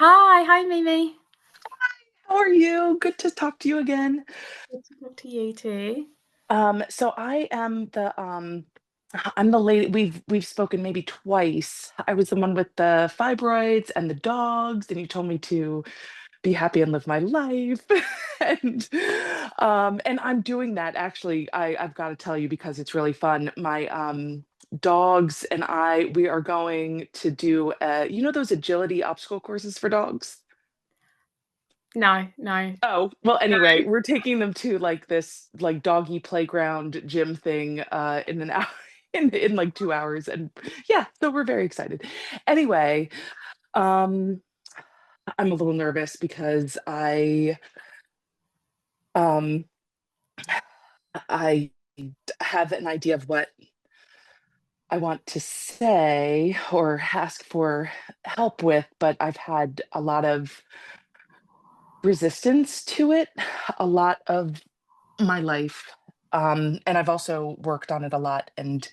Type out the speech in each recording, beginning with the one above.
Hi, Mimi. How are you? Good to talk to you again. Good to talk to you too. So I am I'm the lady we've spoken maybe twice. I was the one with the fibroids and the dogs, and you told me to be happy and live my life. And and I'm doing that actually. I've got to tell you because it's really fun. My dogs and we are going to do those agility obstacle courses for dogs? No, no. Oh, well, anyway, we're taking them to like this like doggy playground gym thing in an hour in like 2 hours. And yeah, so we're very excited. Anyway, um I'm a little nervous because um I have an idea of what I want to say or ask for help with, but I've had a lot of resistance to it a lot of my life. And I've also worked on it a lot and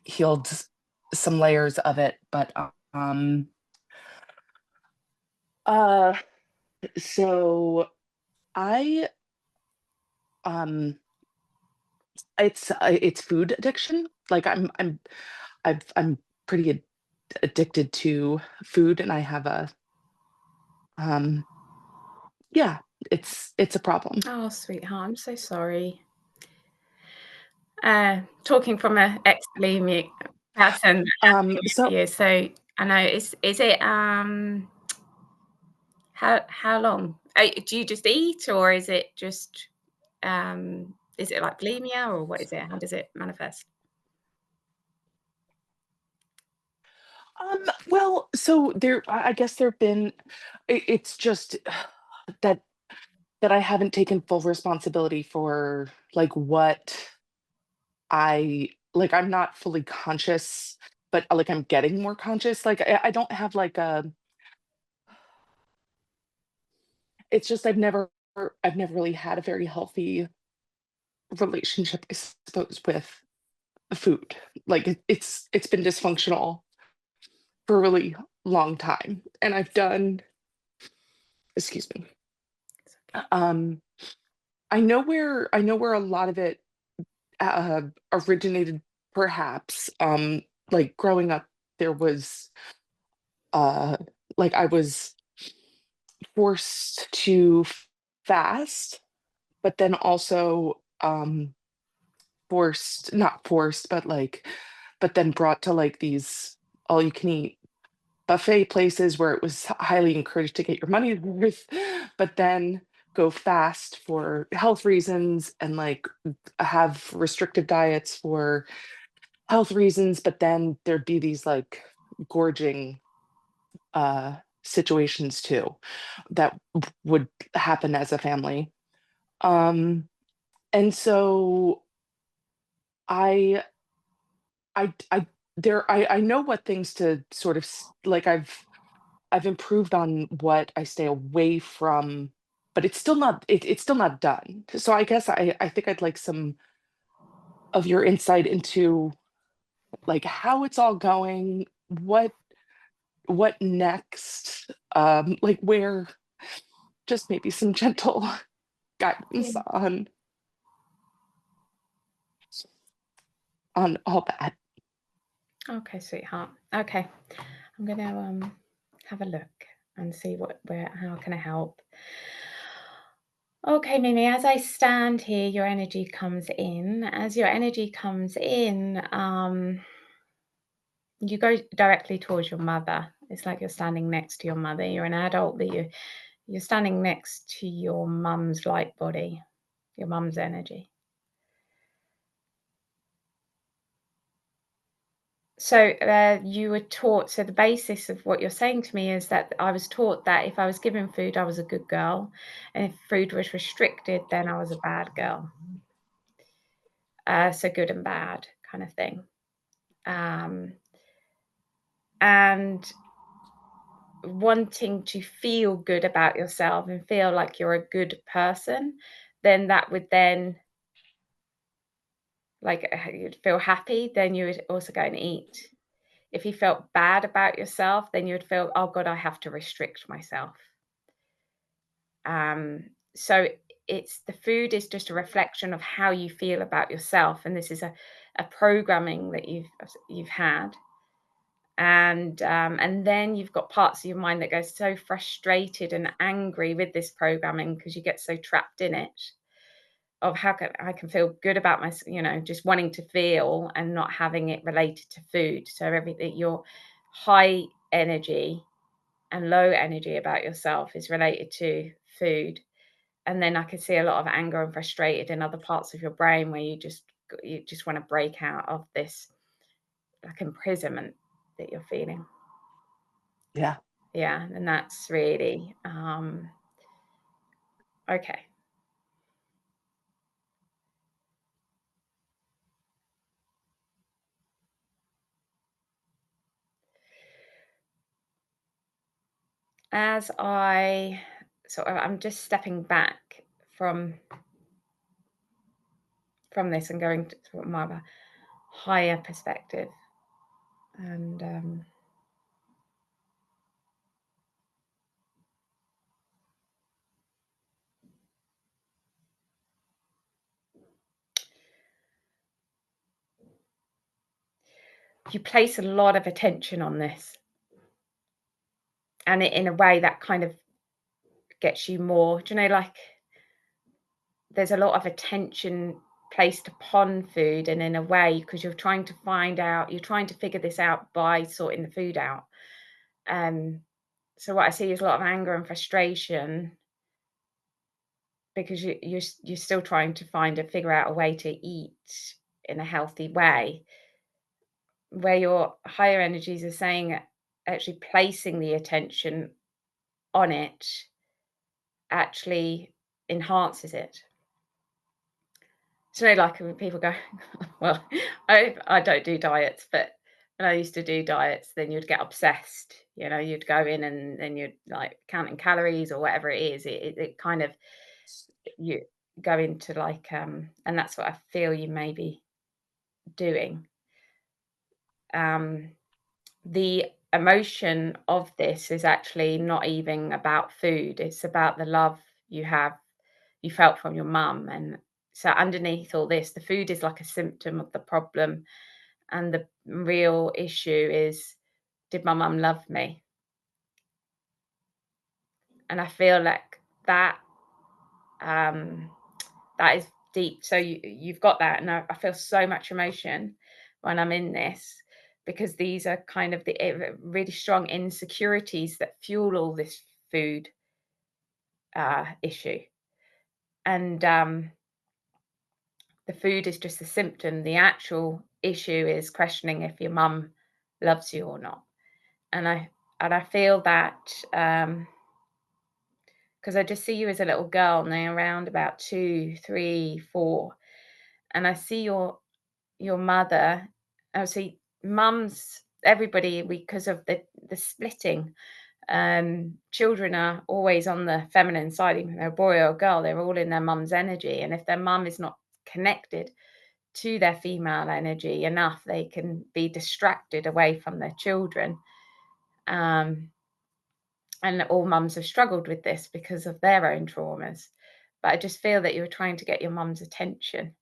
healed some layers of it. But uh so I um it's food addiction. Like I'm pretty addicted to food, and I have a um yeah, it's a problem. Oh, sweetheart, I'm so sorry. Talking from a ex-bulimic person, that's been for So you. So I know is it how long? Do you just eat or is it like bulimia or what is it? How does it manifest? well, so I guess there've been it's just that I haven't taken full responsibility for like what I'm not fully conscious, but like I'm getting more conscious. Like I don't have like a it's just I've never really had a very healthy relationship, I suppose, with food. Like it's been dysfunctional for a really long time. And I've done, excuse me. It's okay. Um I know where a lot of it uh, originated, perhaps. Like growing up, there was uh, like I was forced to fast, but then also forced, not forced, but but then brought to like these all you can eat buffet places where it was highly encouraged to get your money's worth, but then go fast for health reasons and like have restrictive diets for health reasons, but then there'd be these like gorging uh situations too that would happen as a family. Um and so I I I know what things to sort of like I've improved on what I stay away from, but it's still not done. So I guess I think I'd like some of your insight into like how it's all going, what next, like where just maybe some gentle guidance Yeah. on all that. Okay, sweetheart. Okay. I'm gonna have a look and see where how can I help. Okay, Mimi, as I stand here, your energy comes in. As your energy comes in, you go directly towards your mother. It's like you're standing next to your mother. You're an adult, but you're standing next to your mum's light body, your mum's energy. So you were taught. So the basis of what you're saying to me is that I was taught that if I was given food, I was a good girl, and if food was restricted, then I was a bad girl. So good and bad kind of thing. Um, and wanting to feel good about yourself and feel like you're a good person, then that would then like you'd feel happy, then you would also go and eat. If you felt bad about yourself, then you'd feel, "Oh god, I have to restrict myself." So it's the food is just a reflection of how you feel about yourself, and this is a programming that you've had. And then you've got parts of your mind that go so frustrated and angry with this programming because you get so trapped in it of how can I can feel good about my, just wanting to feel and not having it related to food. So everything your high energy and low energy about yourself is related to food. And then I can see a lot of anger and frustrated in other parts of your brain where you just want to break out of this like imprisonment that you're feeling. Yeah. Yeah, and that's really okay. As I I'm just stepping back from this and going to sort of more of a higher perspective. And you place a lot of attention on this, and in a way that kind of gets you more. Do you know, like there's a lot of attention placed upon food, and in a way, because you're trying to figure this out by sorting the food out. Um, so what I see is a lot of anger and frustration because you're still trying to figure out a way to eat in a healthy way, where your higher energies are saying actually placing the attention on it actually enhances it. So, like when people go, well, I don't do diets, but when I used to do diets, then you'd get obsessed. You'd go in and then you'd like counting calories or whatever it is. It kind of you go into like and that's what I feel you may be doing. Um, the emotion of this is actually not even about food. It's about the love you felt from your mum. And so underneath all this, the food is like a symptom of the problem. And the real issue is, did my mum love me? And I feel like um, that is deep. So you've got that, and I feel so much emotion when I'm in this because these are kind of the really strong insecurities that fuel all this food issue. And the food is just a symptom. The actual issue is questioning if your mum loves you or not. And I feel that because I just see you as a little girl now, around about 2, 3, 4, and I see your mother. Oh, see, mums, everybody, because of the splitting. Children are always on the feminine side, even though a boy or a girl, they're all in their mum's energy. And if their mum is not connected to their female energy enough, they can be distracted away from their children. Um, and all mums have struggled with this because of their own traumas. But I just feel that you're trying to get your mum's attention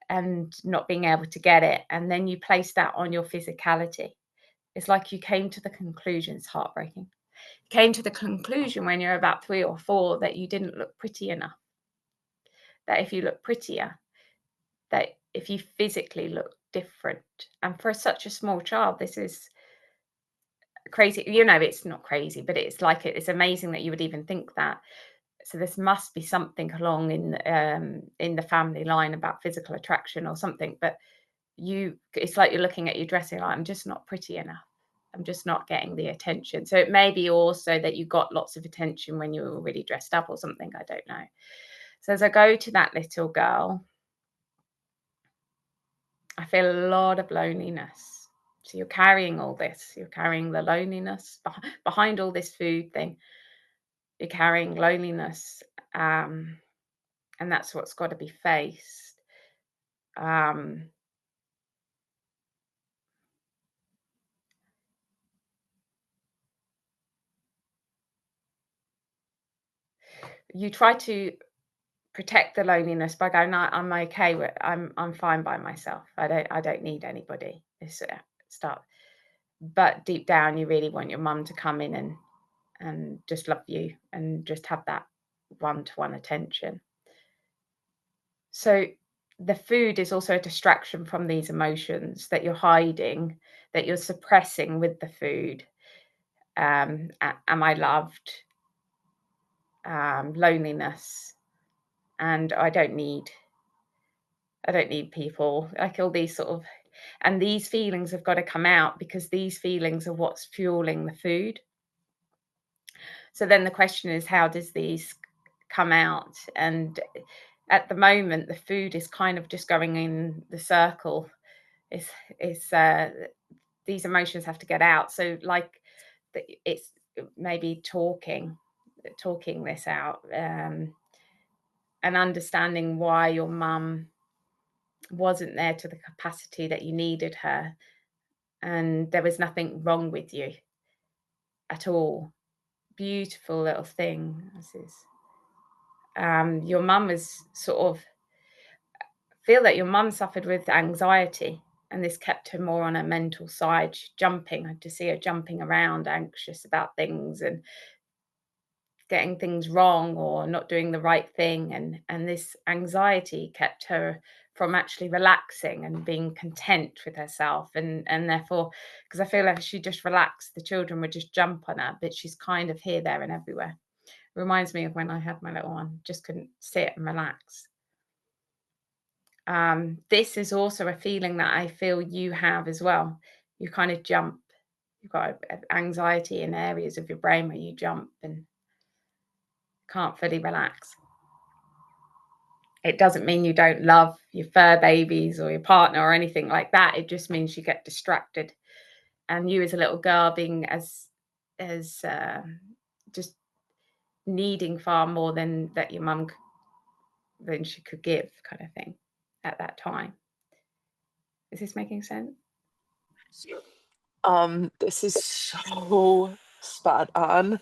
and not being able to get it. And then you place that on your physicality. It's like you came to the conclusion, it's heartbreaking. You came to the conclusion when you're about 3 or 4 that you didn't look pretty enough. That if you look prettier, that if you physically look different. And for such a small child, this is crazy. It's not crazy, but it's like it's amazing that you would even think that. So this must be something along in the family line about physical attraction or something. But it's like you're looking at your dressing like, I'm just not pretty enough. I'm just not getting the attention. So it may be also that you got lots of attention when you were really dressed up or something. I don't know. So as I go to that little girl, I feel a lot of loneliness. So you're carrying all this. You're carrying the loneliness behind all this food thing. You're carrying loneliness, and that's what's got to be faced. Um, you try to protect the loneliness by going, "No, I'm okay with I'm fine by myself. I don't need anybody." It's start but deep down, you really want your mum to come in and just love you and just have that one-to-one attention. So the food is also a distraction from these emotions that you're hiding, that you're suppressing with the food. Am I loved? Loneliness, and I don't need people. Like all these sort of, and these feelings have got to come out because these feelings are what's fueling the food. So then the question is, how does these come out? And at the moment, the food is kind of just going in the circle. It's it's these emotions have to get out. So like it's maybe talking this out, and understanding why your mum wasn't there to the capacity that you needed her, and there was nothing wrong with you at all. Beautiful little thing. This is your mum was sort of feel that your mum suffered with anxiety, and this kept her more on her mental side. She's jumping. I had to see her jumping around, anxious about things and getting things wrong or not doing the right thing, and this anxiety kept her from actually relaxing and being content with herself, and therefore, because I feel like if she just relaxed, the children would just jump on her, but she's kind of here, there, and everywhere. Reminds me of when I had my little one, just couldn't sit and relax. This is also a feeling that I feel you have as well. You kind of jump. You've got anxiety in areas of your brain where you jump and can't fully relax. It doesn't mean you don't love your fur babies or your partner or anything like that. It just means you get distracted. And you as a little girl being as just needing far more than that your mum than she could give, kind of thing, at that time. Is this making sense? This is so spot on.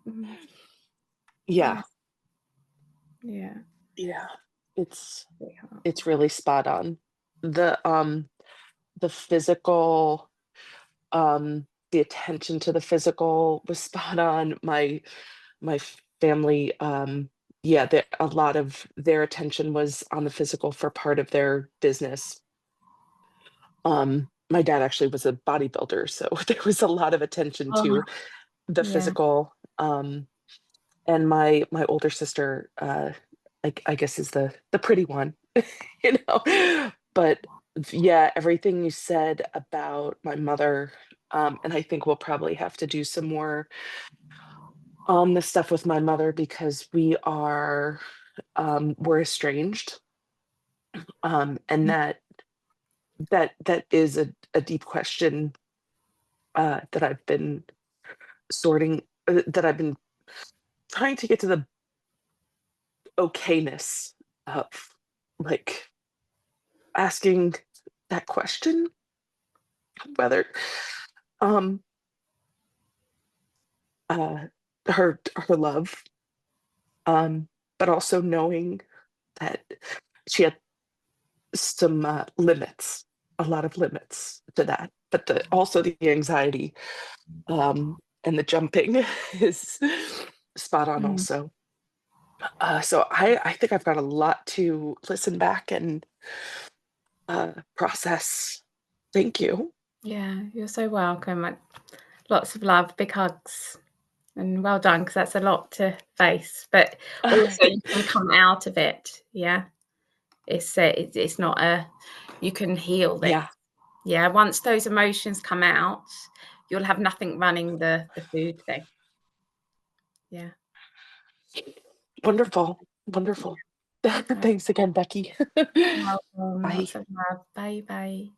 Mhm. Yeah, Yeah, yeah, yeah. It's really hard. it's really spot on. The physical, the attention to the physical was spot on. My family, yeah, a lot of their attention was on the physical for part of their business. My dad actually was a bodybuilder, so there was a lot of attention Oh, to the yeah. physical. And my older sister, I guess is the pretty one, you know? But yeah, everything you said about my mother, and I think we'll probably have to do some more on this stuff with my mother because we're estranged. And that is a deep question that I've been that I've been trying to get to the okayness of, like, asking that question, whether, um, uh, her love, but also knowing that she had some, limits, a lot of limits to that, but also the anxiety, and the jumping is spot on Mm. also. So I think I've got a lot to listen back and, process. Thank you. Yeah, you're so welcome. Lots of love, big hugs, and well done because that's a lot to face. But also, you can come out of it. Yeah, it's not a. You can heal this. Yeah, Yeah, once those emotions come out, you'll have nothing running the food thing. Yeah. wonderful, wonderful. Okay. Thanks again, Becky. You're welcome. Bye. Lots of love. Bye bye.